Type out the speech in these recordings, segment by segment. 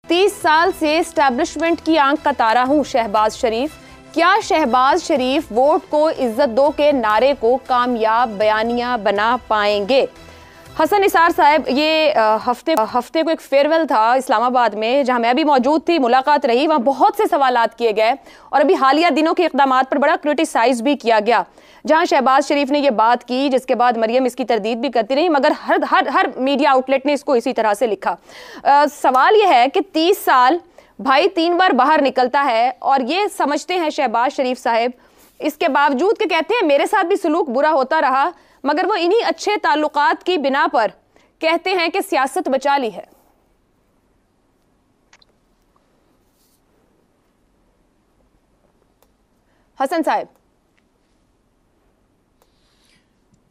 30 साल से एस्टैब्लिशमेंट की आंख का तारा हूं शहबाज शरीफ। क्या शहबाज शरीफ वोट को इज्जत दो के नारे को कामयाब बयानिया बना पाएंगे? हसन निसार साहब, ये हफ्ते को एक फेयरवेल था इस्लामाबाद में, जहां मैं भी मौजूद थी, मुलाकात रही, वहां बहुत से सवालात किए गए और अभी हालिया दिनों के इक़दामात पर बड़ा क्रिटिसाइज भी किया गया, जहां शहबाज शरीफ ने ये बात की जिसके बाद मरियम इसकी तरदीद भी करती रही, मगर हर मीडिया आउटलेट ने इसको इसी तरह से लिखा। सवाल ये है कि 30 साल भाई 3 बार बाहर निकलता है और ये समझते हैं शहबाज शरीफ साहब, इसके बावजूद कि कहते हैं मेरे साथ भी सलूक बुरा होता रहा, मगर वो इन्हीं अच्छे ताल्लुकात की बिना पर कहते हैं कि सियासत बचा ली है। हसन साहब,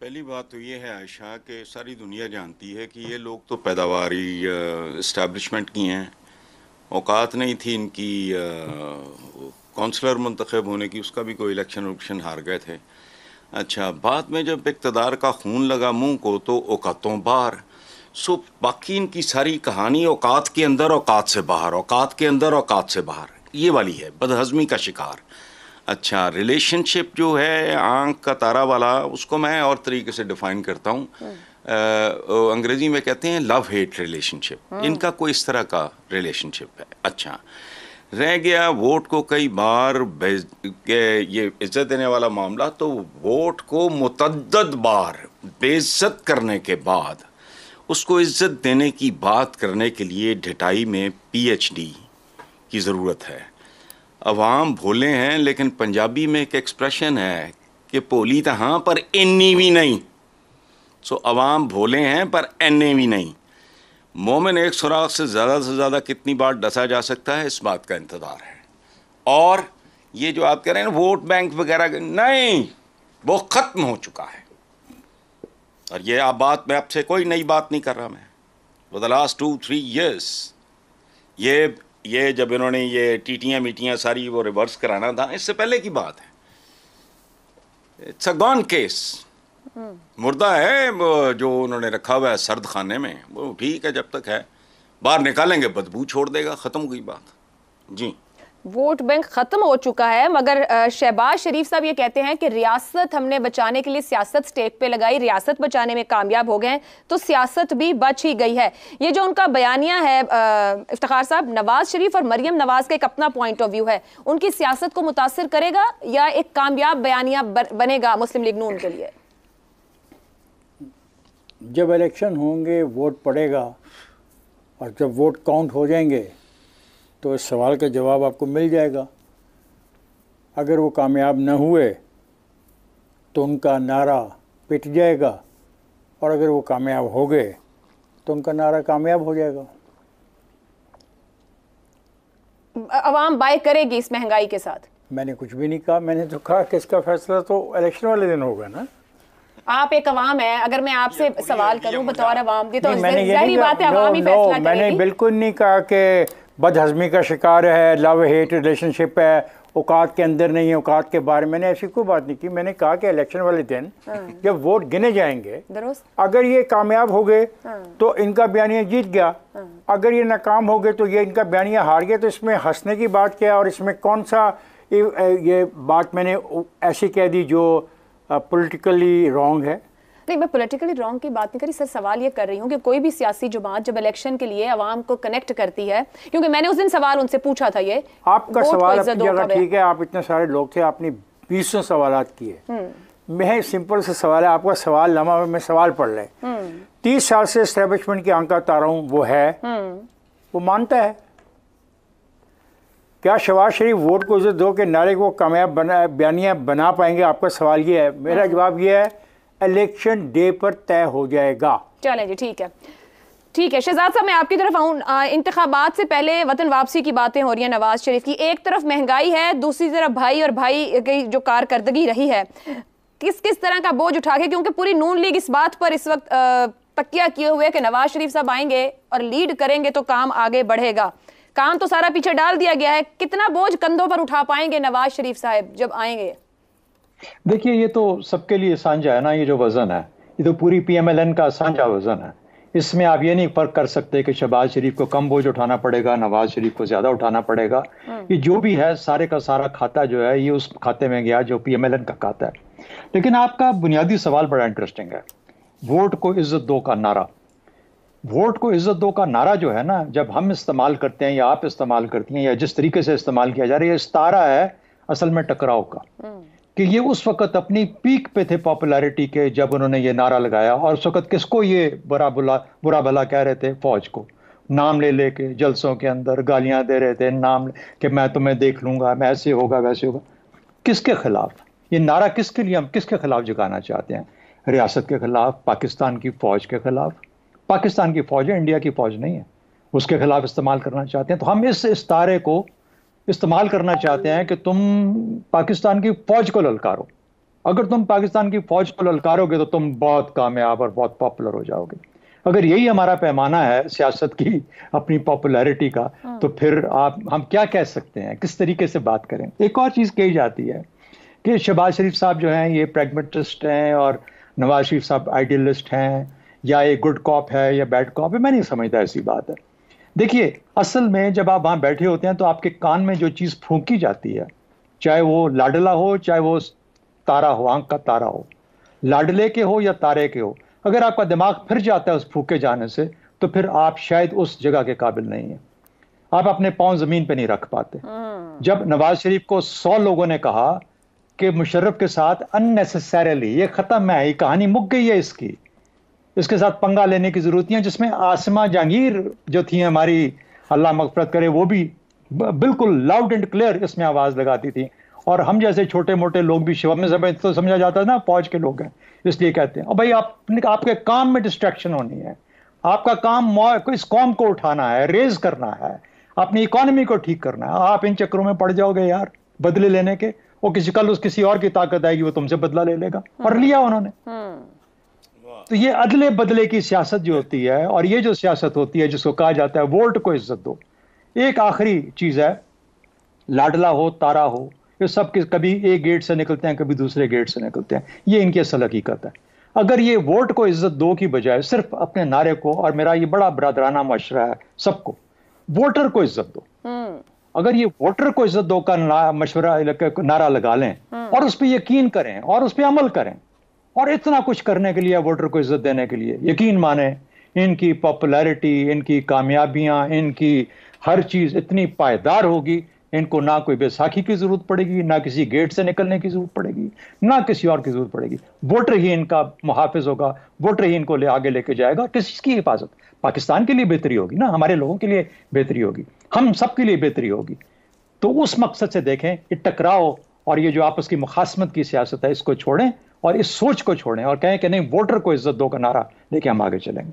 पहली बात तो ये है आयशा कि सारी दुनिया जानती है कि ये लोग तो पैदावारी इस्टेब्लिशमेंट की हैं, औकात नहीं थी इनकी काउंसलर मुंतखब होने की, उसका भी कोई इलेक्शन हार गए थे। अच्छा, बाद में जब इक़्तिदार का खून लगा मुंह को तो औकातों बाहर। सो बाकी इनकी सारी कहानी औकात के अंदर औकात से बाहर, औकात के अंदर औकात से बाहर, ये वाली है, बदहज़मी का शिकार। अच्छा, रिलेशनशिप जो है आंख का तारा वाला, उसको मैं और तरीके से डिफ़ाइन करता हूँ। अंग्रेज़ी में कहते हैं लव हेट रिलेशनशिप, इनका कोई इस तरह का रिलेशनशिप है। अच्छा, रह गया वोट को कई बार ये इज्जत देने वाला मामला, तो वोट को मुतअद्दद बार बेइज्जत करने के बाद उसको इज्जत देने की बात करने के लिए ढिठाई में PhD की ज़रूरत है। अवाम भोले हैं, लेकिन पंजाबी में एक एक्सप्रेशन है कि भोली तो हाँ पर इन्नी भी नहीं। सो अवाम भोले हैं पर इन्ने भी नहीं। मोमिन एक सुराख से ज़्यादा कितनी बार डसा जा सकता है, इस बात का इंतज़ार है। और ये जो आप कह रहे हैं वोट बैंक वगैरह, नहीं, वो ख़त्म हो चुका है। और ये आप बात, मैं आपसे कोई नई बात नहीं कर रहा, मैं फॉर द लास्ट 2-3 ईयर्स ये जब इन्होंने ये टीटियाँ सारी वो रिवर्स कराना था, इससे पहले की बात है। इट्स अ गॉन केस, मुर्दा है जो उन्होंने रखा हुआ है सर्द खाने में, वो ठीक है, जब तक है बाहर निकालेंगे बदबू छोड़ देगा, ख़त्म हुई बात। जी, वोट बैंक खत्म हो चुका है, मगर शहबाज शरीफ साहब ये कहते हैं कि रियासत हमने बचाने के लिए सियासत स्टेक पे लगाई, रियासत बचाने में कामयाब हो गए हैं, तो सियासत भी बच ही गई है। ये जो उनका बयानिया है इफ्तिखार साहब, नवाज शरीफ और मरियम नवाज का एक अपना पॉइंट ऑफ व्यू है, उनकी सियासत को मुतासिर करेगा या एक कामयाब बयानिया बनेगा मुस्लिम लीग नून के लिए? जब इलेक्शन होंगे, वोट पड़ेगा और जब वोट काउंट हो जाएंगे तो इस सवाल का जवाब आपको मिल जाएगा। अगर वो कामयाब न हुए तो उनका नारा पिट जाएगा, और अगर वो कामयाब हो गए तो उनका नारा कामयाब हो जाएगा। अवाम बाय करेगी इस महंगाई के साथ? मैंने कुछ भी नहीं कहा, मैंने तो कहा कि इसका फैसला तो इलेक्शन वाले दिन होगा ना। आप एक अवाम है, अगर मैं आपसे सवाल करूं बतौर अवाम की, तो जाहिर बात है अवाम ही फैसला करेगी। मैंने बिल्कुल नहीं कहा कि बदहज़मी का शिकार है, लव हेट रिलेशनशिप है, औकात के अंदर नहीं है, औकात के बारे में मैंने ऐसी कोई बात नहीं की। मैंने कहा कि इलेक्शन वाले दिन जब वोट गिने जाएंगे, अगर ये कामयाब हो गए तो इनका बयानिया जीत गया, अगर ये नाकाम हो गए तो ये इनका बयानिया हार गया। तो इसमें हंसने की बात क्या, और इसमें कौन सा ये बात मैंने ऐसी कह दी जो पॉलिटिकली रॉन्ग है? नहीं, मैं पॉलिटिकली रॉन्ग की बात नहीं करी सर, सवाल ये कर रही हूँ कि कोई भी सियासी जमात जब इलेक्शन के लिए अवाम को कनेक्ट करती है, क्योंकि मैंने उस दिन सवाल उनसे पूछा था, ये आपका सवाल अपनी जगह ठीक है, आप इतने सारे लोग थे, आपने 20 सवालात किए, मैं सिंपल से सवाल है, आपका सवाल लम्हा में सवाल पढ़ ले। 30 साल से एस्टेब्लिशमेंट की आंख का तारा हूं, वो है, वो मानता है। क्या शहबाज शरीफ वोट को इज्जत दो के नारे को कामयाब बयानिया बना पाएंगे? आपका सवाल ये है, मेरा जवाब ये है इलेक्शन डे पर तय हो जाएगा। चलें जी, ठीक है, ठीक है। शहजाद साहब, मैं आपकी तरफ आऊँ। इंतखाबात से पहले वतन वापसी की बातें हो रही हैं नवाज शरीफ की, एक तरफ महंगाई है, दूसरी तरफ भाई और भाई की जो कारकर्दगी रही है, किस तरह का बोझ उठा के, क्योंकि पूरी नून लीग इस बात पर इस वक्त तकिया किए हुए कि नवाज शरीफ साहब आएंगे और लीड करेंगे तो काम आगे बढ़ेगा। काम तो सारा पीछे डाल दिया गया है, कितना बोझ कंधों पर उठा पाएंगे नवाज शरीफ साहब जब आएंगे? देखिए, ये तो सबके लिए साझा है ना, ये जो वजन है, ये तो पूरी PMLN का साझा वजन है। اس میں آپ یہ نہیں فرق کر سکتے کہ شہباز شریف کو کم بوجھ اٹھانا پڑے گا، نواز شریف کو زیادہ اٹھانا پڑے گا. یہ جو بھی ہے سارے کا سارا کھاتا جو ہے یہ اس کھاتے میں گیا جو PMLN کا کھاتا ہے. لیکن آپ کا بنیادی سوال بڑا انٹرسٹنگ ہے. ووٹ کو عزت دو کا نعرہ. ووٹ کو عزت دو کا نعرہ جو ہے نا، جب ہم استعمال کرتے ہیں یا آپ استعمال کرتی ہیں یا جس طریقے سے استعمال کیا جا رہا ہے، یہ استعارہ ہے اصل میں ٹکراؤ کا. کہ یہ اس وقت اپنی پیک پہ تھے پاپولیرٹی کے جب انہوں نے یہ نعرہ لگایا، اور اس وقت کس کو یہ برا بھلا کہہ رہے تھے؟ فوج کو. نام لے لے کے جلسوں کے اندر گالیاں دے رہے تھے، نام کہ میں تمہیں دیکھ لوں گا، میں ایسے ہوگا ویسے ہوگا. کس کے خلاف یہ نعرہ؟ کس کے لیے ہم کس کے خلاف جگانا چاہتے ہیں؟ ریاست کے خلاف، پاکستان کی فوج کے خلاف. پاکستان کی فوج ہے، انڈیا کی فوج نہیں ہے. اس کے خلاف استعمال کرنا چاہتے ہیں. تو ہم اس استعارے کو استعمال کرنا چاہتے ہیں کہ تم پاکستان کی فوج کو للکارو. اگر تم پاکستان کی فوج کو للکارو گے تو تم بہت کامیاب اور بہت پاپولر ہو جاؤ گے. اگر یہی ہمارا پیمانہ ہے سیاست کی، اپنی پاپولیرٹی کا، تو پھر ہم کیا کہہ سکتے ہیں؟ کس طریقے سے بات کریں؟ ایک اور چیز کہی جاتی ہے کہ شہباز شریف صاحب جو ہیں یہ پریگمیٹسٹ ہیں اور نواز شریف صاحب آئیڈیلسٹ ہیں، یا ایک گڈ کاپ ہے یا بیڈ کاپ ہے. میں نہیں سمجھتا ایسی بات ہے. دیکھیے اصل میں جب آپ وہاں بیٹھے ہوتے ہیں تو آپ کے کان میں جو چیز پھونکی جاتی ہے، چاہے وہ لاڈلا ہو چاہے وہ تارا ہو، آنکھ کا تارا ہو، لاڈلے کے ہو یا تارے کے ہو، اگر آپ کا دماغ پھر جاتا ہے اس پھونکے جانے سے تو پھر آپ شاید اس جگہ کے قابل نہیں ہیں. آپ اپنے پاؤں زمین پہ نہیں رکھ پاتے. جب نواز شریف کو 100 لوگوں نے کہا کہ مشرف کے ساتھ unnecessarily یہ ختم ہے، یہ کہانی مک گئی ہے، اس کے ساتھ پنگا لینے کی ضرورت نہیں ہے، جس میں عاصمہ جہانگیر جو تھی ہماری اللہ مغفرت کرے وہ بھی بالکل لاؤڈ اینڈ کلیئر اس میں آواز لگاتی تھی. اور ہم جیسے چھوٹے موٹے لوگ بھی شیوا میں تو سمجھا جاتا ہے نا فوج کے لوگ ہیں اس لیے کہتے ہیں. اور بھائی آپ کے کام میں ڈسٹریکشن ہونی ہے. آپ کا کام اس قوم کو اٹھانا ہے، ریز کرنا ہے، اپنی اکانومی کو ٹھیک کرنا ہے. آپ ان چکروں میں پڑ جاؤ گے یار بدلے لینے کے. وہ کسی اور کی طاقت آئے گی وہ تم سے بدلہ لے لے گا، اور لیا انہوں نے. تو یہ عدلے بدلے کی سیاست جو ہوتی ہے، اور یہ جو سیاست ہوتی ہے جس کو کہا جاتا ہے ووٹ کو عزت دو. ایک آخری چیز ہے، لاڈلا ہو تارا ہو، یہ سب کبھی ایک گیٹ سے نکلتے ہیں کبھی دوسرے گیٹ سے نکلتے ہیں. یہ ان کی اصل حقیقت ہے. اگر یہ ووٹ کو عزت دو کی بجائے صرف اپنے نعرے کو، اور میرا یہ بڑا برادرانہ معاشرہ ہے سب کو، ووٹر کو عزت دو. اگر یہ ووٹر کو عزت دو کا مشورہ نعرہ لگا لیں اور اس پہ یقین کریں اور اس پہ عمل کریں، اور اتنا کچھ کرنے کے لیے ووٹر کو عزت دینے کے لیے یقین مانیں، ان کی پاپولیرٹی، ان کی کامیابیاں، ان کی ہر چیز اتنی پائیدار ہوگی، ان کو نہ کوئی بیساکھی کی ضرورت پڑے گی، نہ کسی گیٹ سے نکلنے کی ضرورت پڑے گی، نہ کسی اور کی ضرورت پڑے گی. ووٹر ہی ان کا محافظ ہوگا، ووٹر ہی ان کو آگے لے کے جائے گا. کس چیز کی حفاظت؟ پاکستان کے لیے بہتری ہوگی نا، ہمارے لوگوں کے لیے بہتری ہوگی، ہم سب کے لیے بہتری ہوگی. تو اس مقصد سے دیکھیں یہ ٹکراؤ اور یہ جو آپس کی مخاصمت کی سیاست ہے اس کو چھوڑیں، اور اس سوچ کو چھوڑیں اور کہیں کہ نہیں ووٹر کو عزت دو کا نعرہ لے کے ہم آگے چلیں گے.